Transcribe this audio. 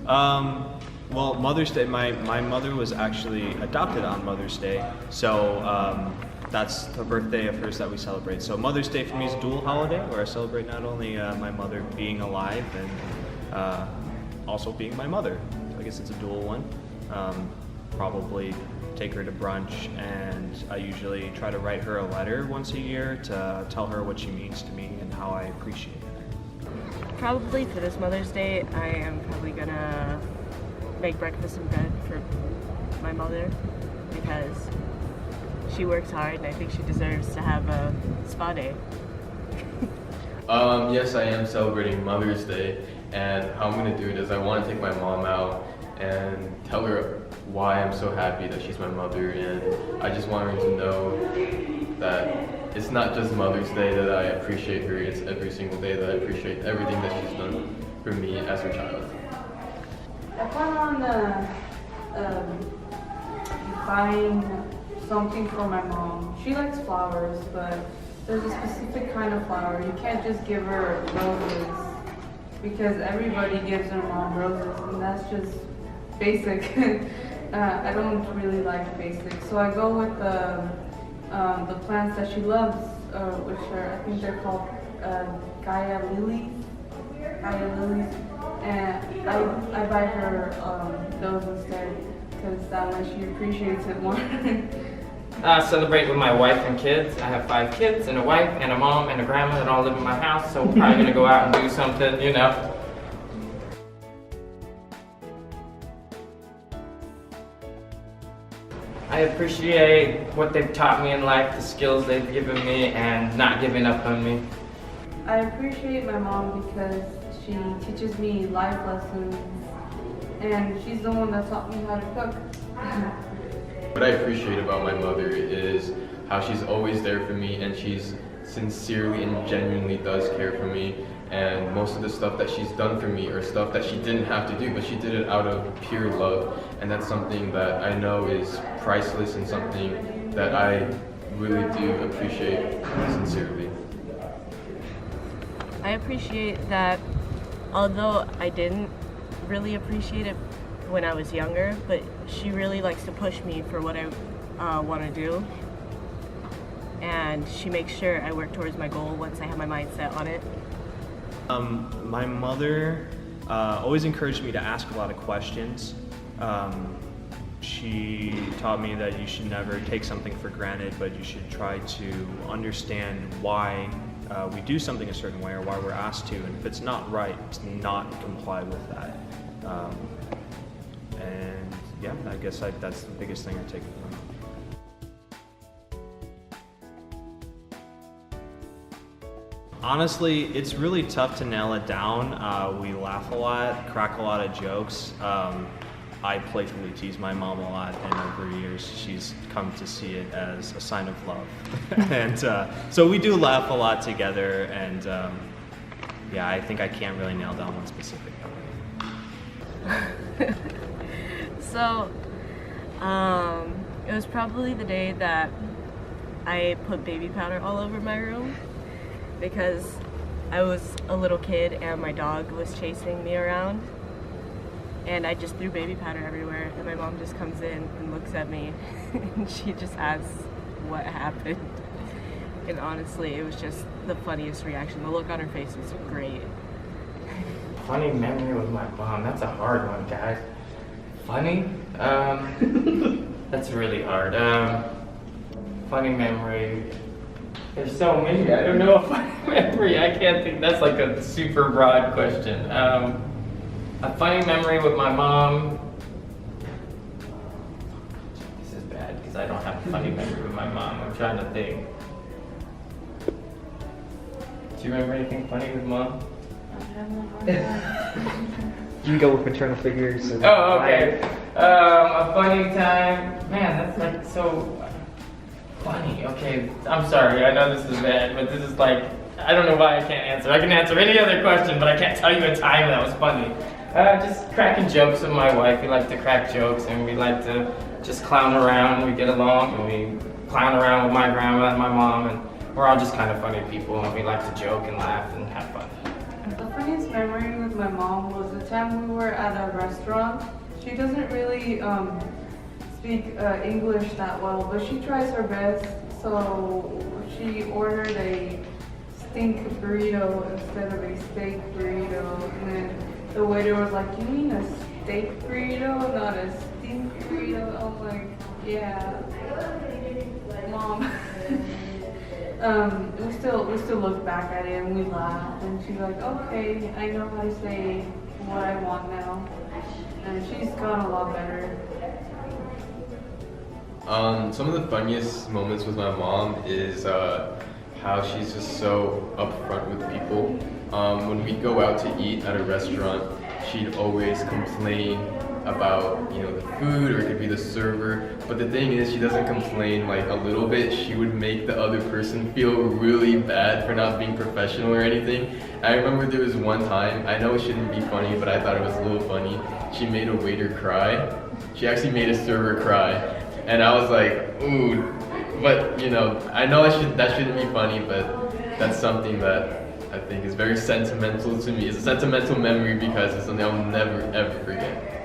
Well, Mother's Day, my mother was actually adopted on Mother's Day, so that's the birthday of hers that we celebrate. So Mother's Day for me is a dual holiday where I celebrate not only my mother being alive and also being my mother. So I guess it's a dual one. Probably take her to brunch, and I usually try to write her a letter once a year to tell her what she means to me and how I appreciate her. Probably for this Mother's Day, I am probably gonna make breakfast in bed for my mother because she works hard and I think she deserves to have a spa day. Yes, I am celebrating Mother's Day, and how I'm gonna do it is I want to take my mom out and tell her why I'm so happy that she's my mother, and I just want her to know that it's not just Mother's Day that I appreciate her, it's every single day that I appreciate everything that she's done for me as her child. I plan on buying something for my mom. She likes flowers, but there's a specific kind of flower. You can't just give her roses because everybody gives their mom roses, and that's just basic. I don't really like basic, so I go with the plants that she loves, which are, I think they're called Gaia lilies. And I buy her those instead because that way she appreciates it more. Celebrate with my wife and kids. I have 5 kids and a wife and a mom and a grandma that all live in my house, so we're probably gonna go out and do something, you know. I appreciate what they've taught me in life, the skills they've given me, and not giving up on me. I appreciate my mom because she teaches me life lessons, and she's the one that taught me how to cook. What I appreciate about my mother is how she's always there for me, and she's sincerely and genuinely does care for me, and most of the stuff that she's done for me are stuff that she didn't have to do, but she did it out of pure love, and that's something that I know is priceless and something that I really do appreciate sincerely. I appreciate that, although I didn't really appreciate it when I was younger, but she really likes to push me for what I want to do. And she makes sure I work towards my goal once I have my mind set on it. My mother always encouraged me to ask a lot of questions. She taught me that you should never take something for granted, but you should try to understand why we do something a certain way or why we're asked to, and if it's not right, to not comply with that. And yeah, I guess that's the biggest thing I take from her. Honestly, it's really tough to nail it down. We laugh a lot, crack a lot of jokes. I playfully tease my mom a lot, and over years she's come to see it as a sign of love. And so we do laugh a lot together, and yeah, I think I can't really nail down one specific thing. So, it was probably the day that I put baby powder all over my room because I was a little kid and my dog was chasing me around, and I just threw baby powder everywhere, and my mom just comes in and looks at me and she just asks what happened. And honestly, it was just the funniest reaction. The look on her face was great. Funny memory with my mom, that's a hard one, guys. Funny? That's really hard. Funny memory. There's so many, I don't know a funny memory. I can't think, that's like a super broad question. A funny memory with my mom. This is bad because I don't have a funny memory with my mom. I'm trying to think. Do you remember anything funny with mom? You can go with maternal figures. And Oh, okay. A funny time. Man, that's like so funny. Okay, I'm sorry. I know this is bad, but this is like, I don't know why I can't answer. I can answer any other question, but I can't tell you a time that was funny. Just cracking jokes with my wife. We like to crack jokes, and we like to just clown around. We get along, and we clown around with my grandma and my mom, and we're all just kind of funny people, and we like to joke and laugh and have fun. The funniest memory with my mom was the time we were at a restaurant. She doesn't really speak English that well, but she tries her best. So she ordered a stink burrito instead of a steak burrito. And then the waiter was like, "You mean a steak burrito, not a stink burrito?" I'm like, "Yeah, Mom." We still look back at it and we laugh, and she's like, "Okay, I know how to say what I want now," and she's gotten a lot better. Some of the funniest moments with my mom is how she's just so upfront with people. When we go out to eat at a restaurant, she'd always complain about, you know, the food, or it could be the server. But the thing is, she doesn't complain like a little bit. She would make the other person feel really bad for not being professional or anything. I remember there was one time, I know it shouldn't be funny, but I thought it was a little funny. She made a waiter cry. She actually made a server cry. And I was like, ooh, but you know, I know that shouldn't be funny, but that's something that I think is very sentimental to me. It's a sentimental memory because it's something I'll never ever forget.